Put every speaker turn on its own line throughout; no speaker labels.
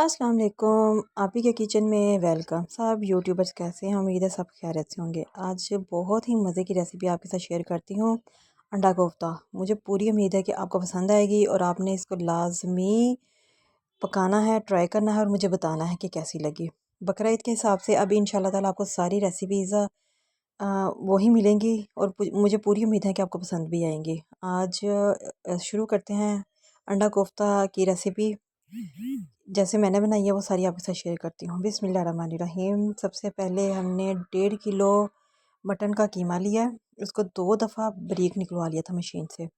अस्सलाम वालेकुम। आप ही के किचन में वेलकम। सब यूट्यूबर्स कैसे हैं? उम्मीद है सब खैरियत से होंगे। आज बहुत ही मज़े की रेसिपी आपके साथ शेयर करती हूँ, अंडा कोफ्ता। मुझे पूरी उम्मीद है कि आपको पसंद आएगी और आपने इसको लाजमी पकाना है, ट्राई करना है और मुझे बताना है कि कैसी लगी। बकरा ईद के हिसाब से अब इंशाल्लाह ताला आपको सारी रेसिपीज़ वही मिलेंगी और मुझे पूरी उम्मीद है कि आपको पसंद भी आएंगी। आज शुरू करते हैं अंडा कोफ्ता की रेसिपी। जैसे मैंने बनाई है वो सारी आपके साथ शेयर करती हूँ। बिस्मिल्लाहिर्रहमानिर्रहीम। सबसे पहले हमने 1.5 किलो मटन का कीमा लिया है। उसको 2 दफ़ा बारीक निकलवा लिया था मशीन से।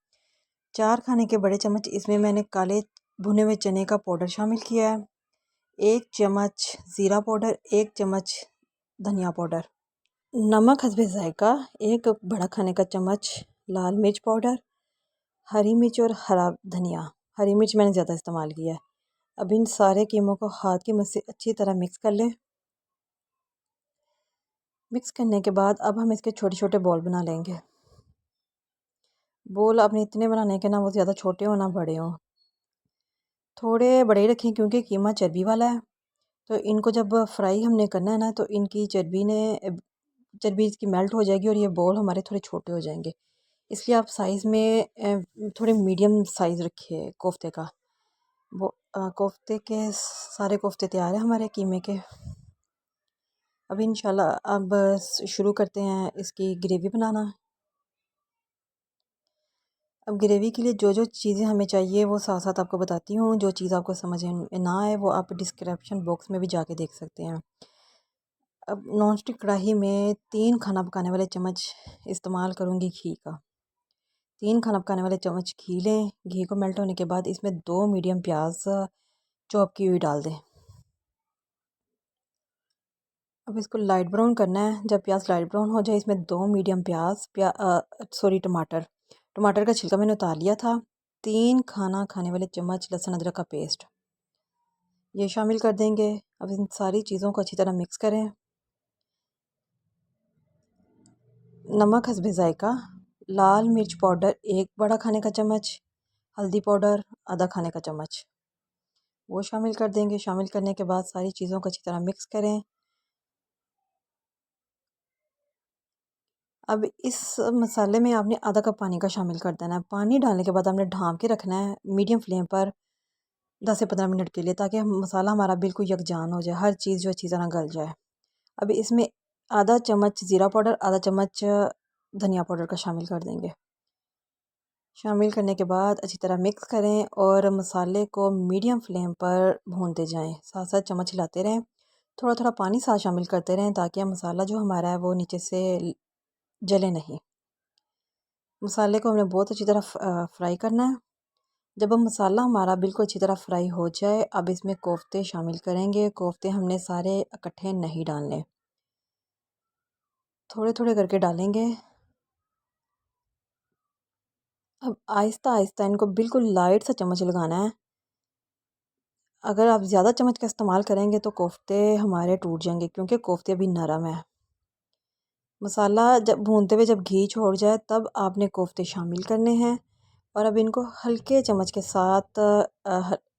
4 खाने के बड़े चम्मच इसमें मैंने काले भुने हुए चने का पाउडर शामिल किया है। 1 चम्मच ज़ीरा पाउडर, 1 चम्मच धनिया पाउडर, नमक हस्बे ज़ायका, 1 बड़ा खाने का चम्मच लाल मिर्च पाउडर, हरी मिर्च और हरा धनिया। हरी मिर्च मैंने ज़्यादा इस्तेमाल किया है। अब इन सारे कीमों को हाथ की मदद से अच्छी तरह मिक्स कर लें। मिक्स करने के बाद अब हम इसके छोटे छोटे बॉल बना लेंगे। बॉल आपने इतने बनाने के ना वो ज़्यादा छोटे हो ना बड़े हो, थोड़े बड़े ही रखें क्योंकि कीमा चर्बी वाला है। तो इनको जब फ्राई हमने करना है ना तो इनकी चर्बी इसकी मेल्ट हो जाएगी और ये बॉल हमारे थोड़े छोटे हो जाएंगे। इसलिए आप साइज़ में थोड़े मीडियम साइज़ रखिए कोफ्ते का। वो कोफ्ते के सारे कोफ्ते तैयार हैं हमारे कीमे के। अब इंशाल्लाह अब शुरू करते हैं इसकी ग्रेवी बनाना। अब ग्रेवी के लिए जो जो चीज़ें हमें चाहिए वो साथ साथ आपको बताती हूँ। जो चीज़ आपको समझ में ना आए वो आप डिस्क्रिप्शन बॉक्स में भी जाके देख सकते हैं। अब नॉन स्टिक कढ़ाई में 3 खाना पकाने वाले चम्मच इस्तेमाल करूँगी घी का। 3 खाना पकाने वाले चम्मच घी लें। घी को मेल्ट होने के बाद इसमें 2 मीडियम प्याज चॉप की हुई डाल दें। अब इसको लाइट ब्राउन करना है। जब प्याज लाइट ब्राउन हो जाए इसमें 2 मीडियम टमाटर, टमाटर का छिलका मैंने उतार लिया था। 3 खाना खाने वाले चम्मच लहसुन अदरक का पेस्ट ये शामिल कर देंगे। अब इन सारी चीज़ों को अच्छी तरह मिक्स करें। नमक हस्बे ज़ायका, लाल मिर्च पाउडर 1 बड़ा खाने का चम्मच, हल्दी पाउडर आधा खाने का चम्मच वो शामिल कर देंगे। शामिल करने के बाद सारी चीज़ों को अच्छी तरह मिक्स करें। अब इस मसाले में आपने आधा कप पानी का शामिल कर देना है। पानी डालने के बाद आपने ढाँप के रखना है मीडियम फ्लेम पर 10 से 15 मिनट के लिए, ताकि मसाला हमारा बिल्कुल यकजान हो जाए, हर चीज़ जो अच्छी तरह गल जाए। अब इसमें आधा चम्मच ज़ीरा पाउडर, आधा चम्मच धनिया पाउडर का शामिल कर देंगे। शामिल करने के बाद अच्छी तरह मिक्स करें और मसाले को मीडियम फ्लेम पर भूनते जाएं। साथ साथ चम्मच हिलाते रहें। थोड़ा थोड़ा पानी साथ शामिल करते रहें ताकि मसाला जो हमारा है वो नीचे से जले नहीं। मसाले को हमने बहुत अच्छी तरह फ्राई करना है। जब हम मसाला हमारा बिल्कुल अच्छी तरह फ्राई हो जाए अब इसमें कोफ्ते शामिल करेंगे। कोफ्ते हमने सारे इकट्ठे नहीं डालने, थोड़े थोड़े करके डालेंगे। अब आहिस्ता आहिस्ता इनको बिल्कुल लाइट सा चम्मच लगाना है। अगर आप ज़्यादा चम्मच का इस्तेमाल करेंगे तो कोफ्ते हमारे टूट जाएंगे क्योंकि कोफ्ते अभी नरम है। मसाला जब भूनते हुए जब घी छोड़ जाए तब आपने कोफ्ते शामिल करने हैं और अब इनको हल्के चम्मच के साथ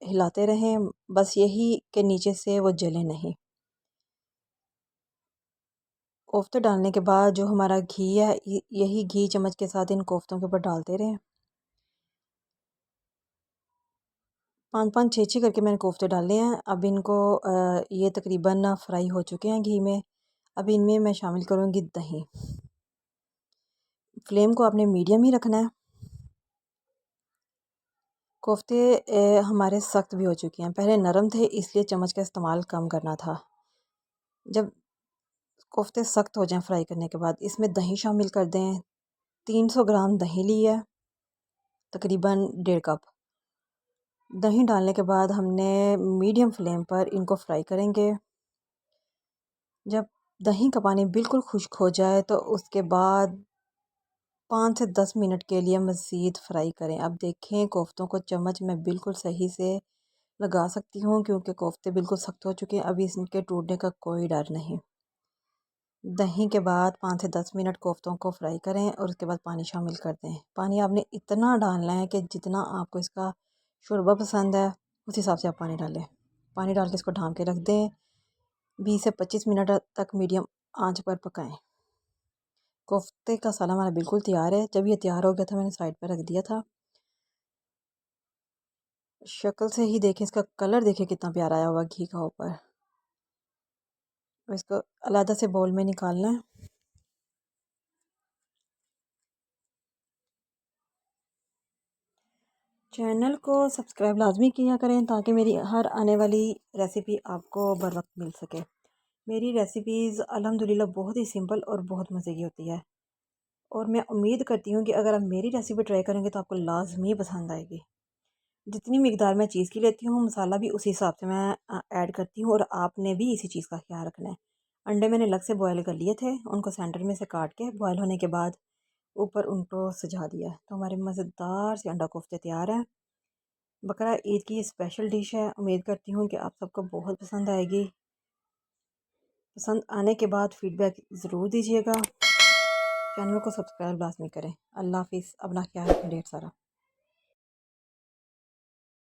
हिलाते रहें, बस यही के नीचे से वो जले नहीं। कोफ्ते डालने के बाद जो हमारा घी है यही घी चम्मच के साथ इन कोफ्तों के ऊपर डालते रहें। 5-5 6-6 करके मैंने कोफ्ते डाले हैं। अब इनको ये तकरीबन फ्राई हो चुके हैं घी में। अब इनमें मैं शामिल करूँगी दही। फ्लेम को आपने मीडियम ही रखना है। कोफ्ते हमारे सख्त भी हो चुके हैं, पहले नरम थे इसलिए चम्मच का इस्तेमाल कम करना था। जब कोफ्ते सख्त हो जाएं फ्राई करने के बाद इसमें दही शामिल कर दें। 300 ग्राम दही ली है, तकरीबन 1.5 कप। दही डालने के बाद हमने मीडियम फ्लेम पर इनको फ्राई करेंगे। जब दही का पानी बिल्कुल खुश्क हो जाए तो उसके बाद 5 से 10 मिनट के लिए मज़ीद फ्राई करें। अब देखें कोफ्तों को चम्मच में बिल्कुल सही से लगा सकती हूँ क्योंकि कोफ्ते बिल्कुल सख्त हो चुके हैं। अभी इनके टूटने का कोई डर नहीं। दही के बाद 5 से 10 मिनट कोफ्तों को फ्राई करें और उसके बाद पानी शामिल कर दें। पानी आपने इतना डालना है कि जितना आपको इसका शोरबा पसंद है उस हिसाब से आप पानी डालें। पानी डाल के इसको ढाँप के रख दें। 20 से 25 मिनट तक मीडियम आंच पर पकाएं। कोफ्ते का सालन हमारा बिल्कुल तैयार है। जब ये तैयार हो गया था मैंने साइड पर रख दिया था। शक्ल से ही देखें, इसका कलर देखें कितना प्यारा आया हुआ घी का ऊपर। इसको अलग से बाउल में निकालना है। चैनल को सब्सक्राइब लाजमी किया करें ताकि मेरी हर आने वाली रेसिपी आपको बर वक्त मिल सके। मेरी रेसिपीज़ अल्हम्दुलिल्लाह बहुत ही सिंपल और बहुत मज़े की होती है, और मैं उम्मीद करती हूँ कि अगर आप मेरी रेसिपी ट्राई करेंगे तो आपको लाजमी पसंद आएगी। जितनी मिकदार मैं चीज़ की लेती हूँ, मसाला भी उसी हिसाब से मैं ऐड करती हूँ, और आपने भी इसी चीज़ का ख्याल रखना है। अंडे मैंने अलग से बॉयल कर लिए थे, उनको सेंटर में से काट के बॉयल होने के बाद ऊपर उनको सजा दिया। तो हमारे मज़ेदार से अंडा कोफ्ते तैयार हैं। बकरा ईद की स्पेशल डिश है। उम्मीद करती हूँ कि आप सबको बहुत पसंद आएगी। पसंद आने के बाद फीडबैक ज़रूर दीजिएगा। चैनल को सब्सक्राइब लाजमी करें। अल्लाह हाफिज़। अपना ख्याल रखें ढेर सारा।